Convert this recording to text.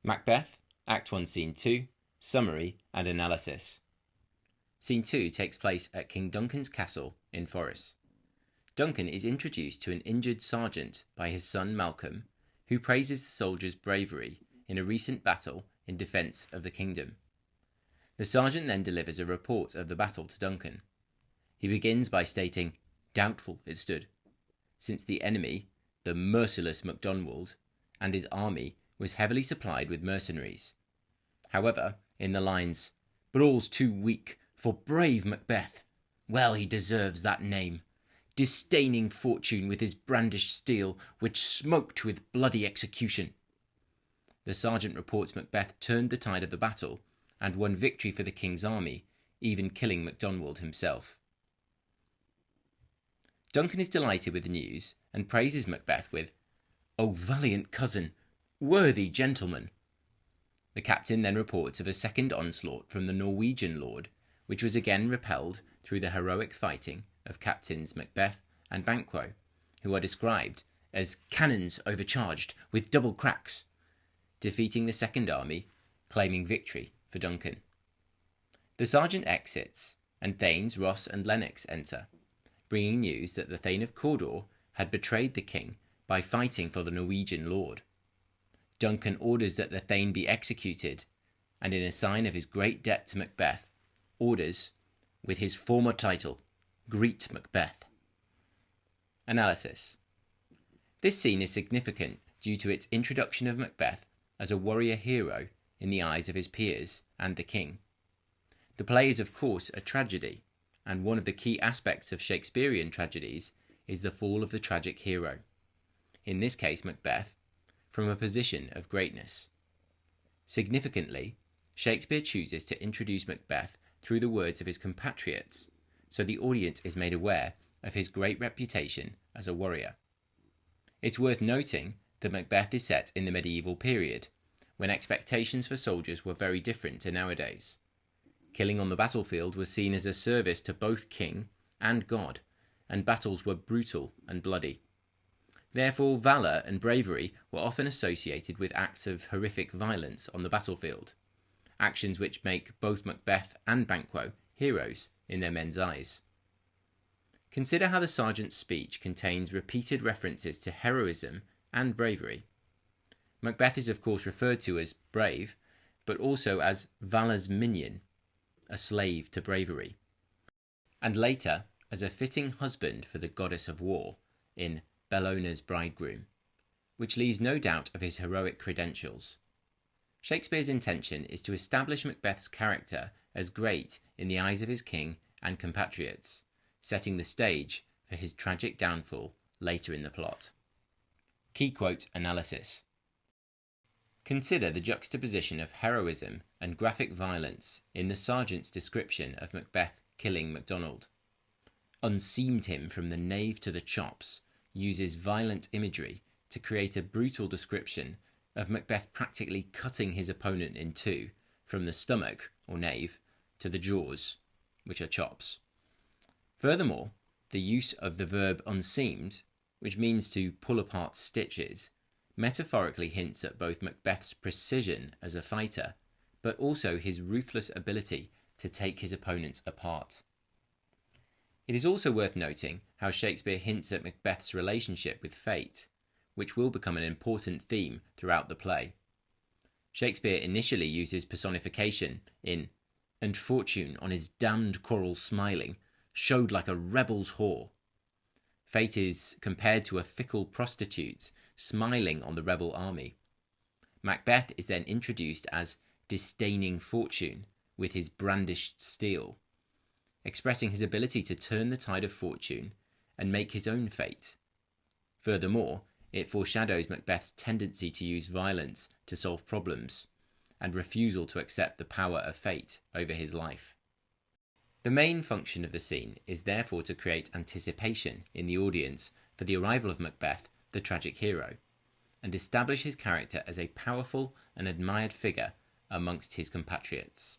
Macbeth, Act 1, Scene 2, Summary and Analysis. Scene 2 takes place at King Duncan's castle in Forres. Duncan is introduced to an injured sergeant by his son Malcolm, who praises the soldier's bravery in a recent battle in defence of the kingdom. The sergeant then delivers a report of the battle to Duncan. He begins by stating, "Doubtful it stood, since the enemy, the merciless MacDonald, and his army was heavily supplied with mercenaries." However, in the lines, "But all's too weak for brave Macbeth, well he deserves that name, disdaining fortune with his brandished steel, which smoked with bloody execution," the sergeant reports Macbeth turned the tide of the battle and won victory for the king's army, even killing MacDonald himself. Duncan is delighted with the news and praises Macbeth with, "O valiant cousin, worthy gentleman." The captain then reports of a second onslaught from the Norwegian lord, which was again repelled through the heroic fighting of Captains Macbeth and Banquo, who are described as cannons overcharged with double cracks, defeating the second army, claiming victory for Duncan. The sergeant exits, and Thanes Ross and Lennox enter, bringing news that the Thane of Cawdor had betrayed the king by fighting for the Norwegian lord. Duncan orders that the Thane be executed, and in a sign of his great debt to Macbeth, orders, with his former title, "Greet Macbeth." Analysis. This scene is significant due to its introduction of Macbeth as a warrior hero in the eyes of his peers and the king. The play is of course a tragedy, and one of the key aspects of Shakespearean tragedies is the fall of the tragic hero, in this case Macbeth, from a position of greatness. Significantly, Shakespeare chooses to introduce Macbeth through the words of his compatriots, so the audience is made aware of his great reputation as a warrior. It's worth noting that Macbeth is set in the medieval period, when expectations for soldiers were very different to nowadays. Killing on the battlefield was seen as a service to both king and God, and battles were brutal and bloody. Therefore, valour and bravery were often associated with acts of horrific violence on the battlefield, actions which make both Macbeth and Banquo heroes in their men's eyes. Consider how the sergeant's speech contains repeated references to heroism and bravery. Macbeth is of course referred to as brave, but also as valour's minion, a slave to bravery, and later as a fitting husband for the goddess of war in Bellona's Bridegroom, which leaves no doubt of his heroic credentials. Shakespeare's intention is to establish Macbeth's character as great in the eyes of his king and compatriots, setting the stage for his tragic downfall later in the plot. Key quote analysis. Consider the juxtaposition of heroism and graphic violence in the sergeant's description of Macbeth killing MacDonald. "Unseamed him from the nave to the chops" uses violent imagery to create a brutal description of Macbeth practically cutting his opponent in two, from the stomach, or nave, to the jaws, which are chops. Furthermore, the use of the verb unseamed, which means to pull apart stitches, metaphorically hints at both Macbeth's precision as a fighter, but also his ruthless ability to take his opponents apart. It is also worth noting how Shakespeare hints at Macbeth's relationship with fate, which will become an important theme throughout the play. Shakespeare initially uses personification in "And fortune on his damned quarrel smiling, showed like a rebel's whore." Fate is compared to a fickle prostitute smiling on the rebel army. Macbeth is then introduced as disdaining fortune with his brandished steel, expressing his ability to turn the tide of fortune and make his own fate. Furthermore, it foreshadows Macbeth's tendency to use violence to solve problems, and refusal to accept the power of fate over his life. The main function of the scene is therefore to create anticipation in the audience for the arrival of Macbeth, the tragic hero, and establish his character as a powerful and admired figure amongst his compatriots.